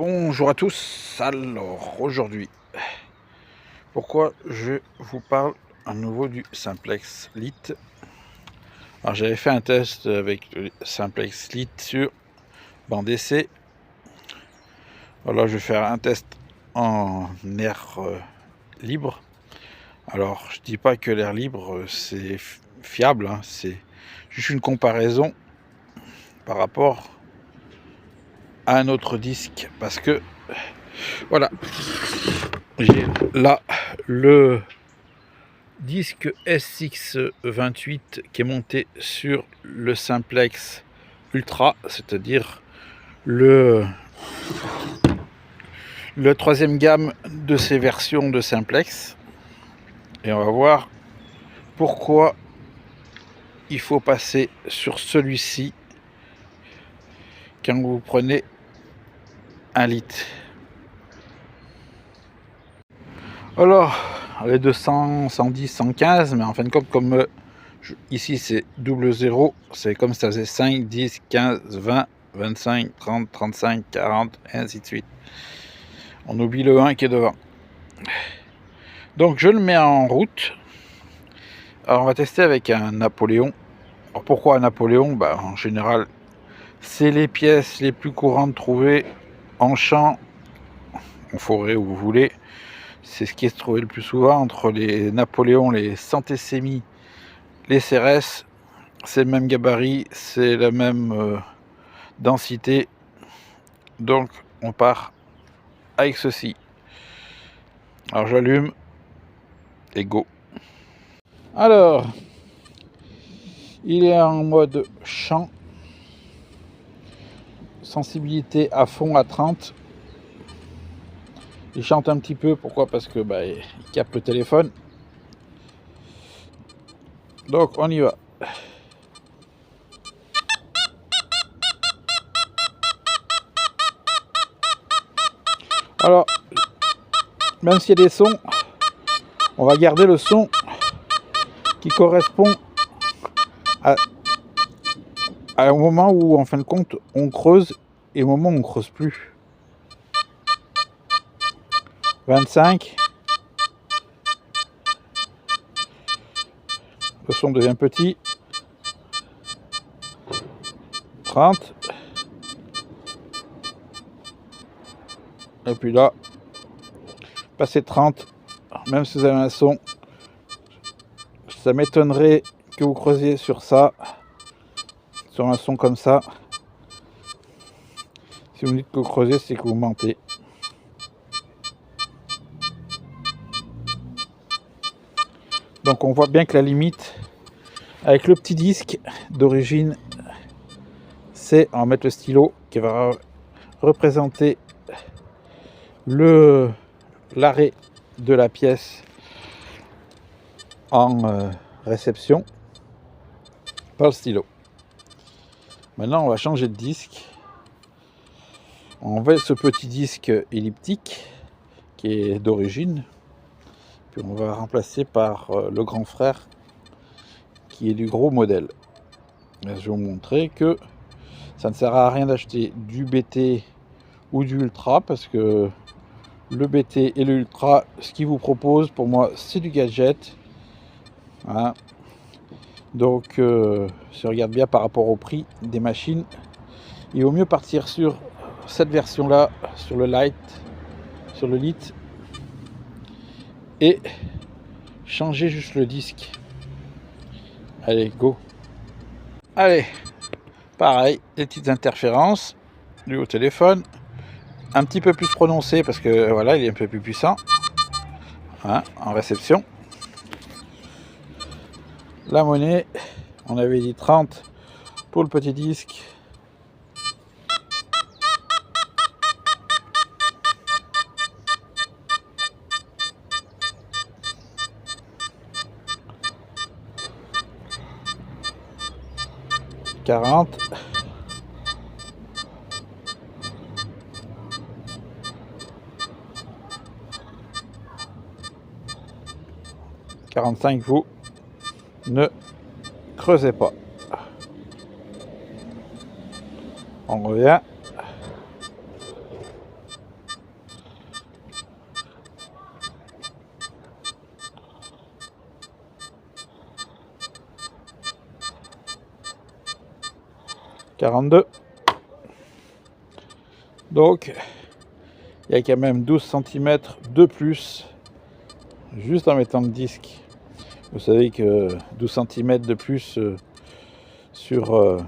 Bonjour à tous. Alors aujourd'hui, pourquoi je vous parle à nouveau du Simplex Lite? Alors j'avais fait un test avec le Simplex Lite sur banc d'essai. Voilà, je vais faire un test en air libre. Alors je dis pas que l'air libre c'est fiable, hein, c'est juste une comparaison par rapport à un autre disque, parce que voilà, j'ai là le disque SX28 qui est monté sur le Simplex Ultra, c'est-à-dire le troisième gamme de ces versions de Simplex. Et on va voir pourquoi il faut passer sur celui-ci quand vous prenez un litre. Alors, les 200, 110, 115, mais en fin de compte, comme ici c'est double 0, c'est comme ça faisait 5, 10, 15, 20, 25, 30, 35, 40, et ainsi de suite. On oublie le 1 qui est devant. Donc je le mets en route. Alors on va tester avec un Napoléon. Alors pourquoi un Napoléon? En général, c'est les pièces les plus courantes trouvées en champ, en forêt, où vous voulez. C'est ce qui est trouvé le plus souvent entre les Napoléons, les Centesimi, les CRS. C'est le même gabarit, c'est la même densité. Donc on part avec ceci. Alors j'allume et go. Alors, il est en mode champ, sensibilité à fond à 30. Il chante un petit peu, pourquoi? Parce que il capte le téléphone. Donc on y va. Alors, même s'il y a des sons, on va garder le son qui correspond à un moment où, en fin de compte, on creuse et au moment où on creuse plus. 25. Le son devient petit. 30. Et puis là, passer 30, même si vous avez un son, ça m'étonnerait que vous creusiez sur ça, sur un son comme ça. Si vous me dites que vous creusez, c'est que vous mentez. Donc on voit bien que la limite avec le petit disque d'origine, c'est en mettre le stylo qui va représenter l'arrêt de la pièce en réception par le stylo. Maintenant on va changer de disque. On enlève ce petit disque elliptique qui est d'origine, puis on va remplacer par le grand frère qui est du gros modèle. Je vais vous montrer que ça ne sert à rien d'acheter du BT ou du Ultra, parce que le BT et le Ultra, ce qu'ils vous proposent, pour moi, c'est du gadget. Hein. Donc, si on regarde bien par rapport au prix des machines, il vaut mieux partir sur cette version-là, sur le Lite, sur le Lite, et changer juste le disque. Allez, go. Allez, pareil, des petites interférences du au téléphone, un petit peu plus prononcé parce que voilà, il est un peu plus puissant, hein, en réception. La monnaie, on avait dit 30 pour le petit disque. « 40 ». 45, vous ne creusez pas. On revient. 42. Donc il y a quand même 12 cm de plus juste en mettant le disque. Vous savez que 12 cm de plus sur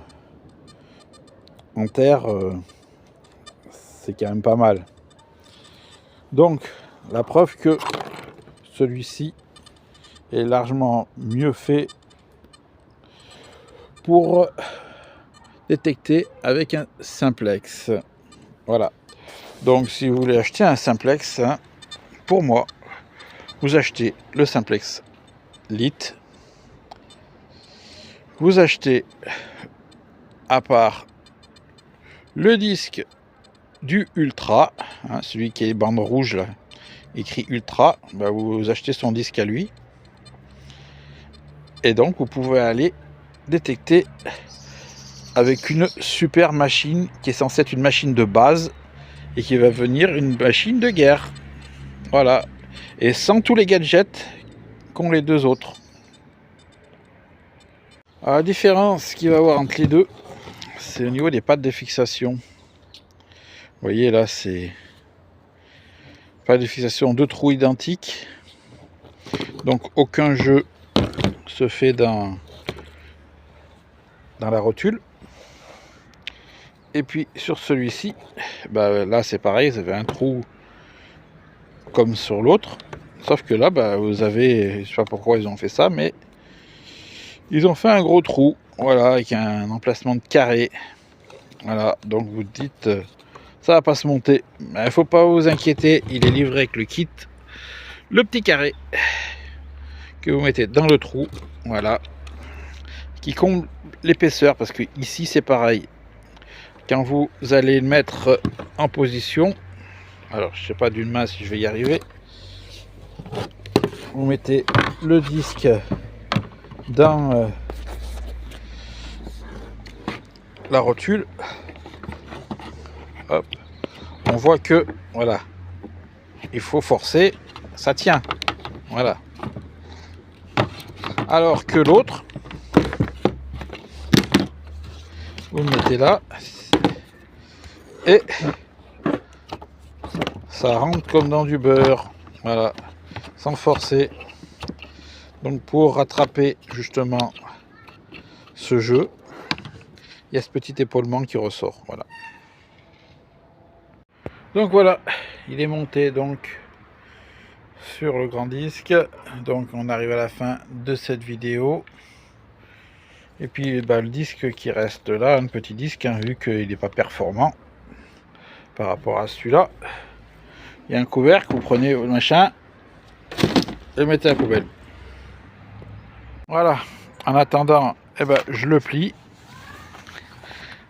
en terre, c'est quand même pas mal. Donc la preuve que celui-ci est largement mieux fait pour détecter avec un simplex. Voilà. Donc si vous voulez acheter un simplex, hein, pour moi, vous achetez le simplex Lite. Vous achetez à part le disque du Ultra, hein, celui qui est bande rouge là, écrit Ultra, bah vous achetez son disque à lui. Et donc vous pouvez aller détecter avec une super machine qui est censée être une machine de base et qui va venir une machine de guerre. Voilà. Et sans tous les gadgets qu'ont les deux autres. Alors, la différence qu'il va y avoir entre les deux, c'est au niveau des pattes de fixation. Vous voyez là, c'est pattes de fixation, deux trous identiques. Donc aucun jeu se fait dans la rotule. Et puis sur celui-ci, bah, là c'est pareil, vous avez un trou comme sur l'autre. Sauf que là, bah, vous avez, je sais pas pourquoi ils ont fait ça, mais ils ont fait un gros trou, voilà, avec un emplacement de carré. Voilà, donc vous dites, ça va pas se monter. Il faut pas vous inquiéter, il est livré avec le kit. Le petit carré que vous mettez dans le trou, voilà, qui comble l'épaisseur, parce que ici c'est pareil. Quand vous allez le mettre en position, alors je sais pas d'une main si je vais y arriver, vous mettez le disque dans la rotule, hop, on voit que voilà, il faut forcer, ça tient, voilà. Alors que l'autre, vous le mettez là et ça rentre comme dans du beurre, voilà, sans forcer. Donc pour rattraper justement ce jeu, il y a ce petit épaulement qui ressort, voilà. Donc voilà, il est monté donc sur le grand disque. Donc on arrive à la fin de cette vidéo. Et puis bah, le disque qui reste là, un petit disque, hein, vu qu'il n'est pas performant par rapport à celui-là. Il y a un couvercle, vous prenez le machin et le mettez à la poubelle. Voilà, en attendant, eh ben, je le plie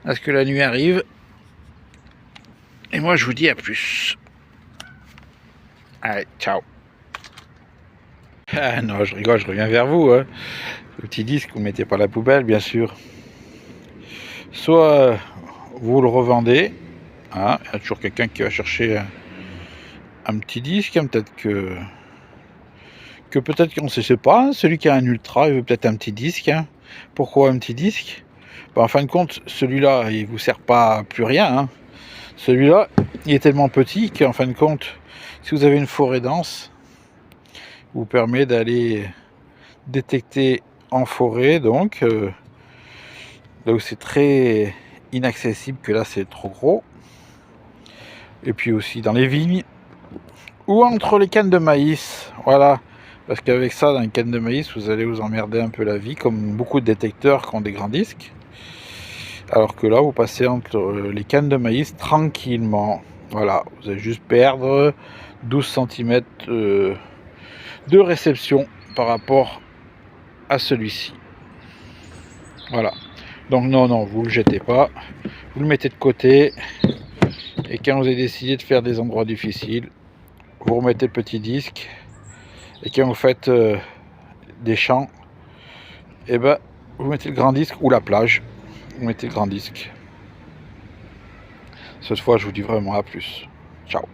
à ce que la nuit arrive. Et moi je vous dis à plus. Allez, ciao. Ah non, je rigole, je reviens vers vous. Hein. Le petit disque, vous ne mettez pas à la poubelle, bien sûr. Soit vous le revendez. Hein, il y a toujours quelqu'un qui va chercher un petit disque. Hein, peut-être peut-être qu'on ne sait pas. Hein, celui qui a un ultra, il veut peut-être un petit disque. Hein. Pourquoi un petit disque? Ben, en fin de compte, celui-là, il ne vous sert pas plus rien. Hein. Celui-là, il est tellement petit qu'en fin de compte, si vous avez une forêt dense, il vous permet d'aller détecter en forêt, donc là où c'est très inaccessible, que là c'est trop gros. Et puis aussi dans les vignes ou entre les cannes de maïs, voilà, parce qu'avec ça, dans les cannes de maïs, vous allez vous emmerder un peu la vie, comme beaucoup de détecteurs qui ont des grands disques. Alors que là, vous passez entre les cannes de maïs tranquillement. Voilà, vous allez juste perdre 12 cm de réception par rapport à celui-ci. Voilà. Donc non, vous le jetez pas. Vous le mettez de côté. Et quand vous avez décidé de faire des endroits difficiles, vous remettez le petit disque. Et quand vous faites des champs, et ben, vous mettez le grand disque, ou la plage. Vous mettez le grand disque. Cette fois, je vous dis vraiment à plus. Ciao.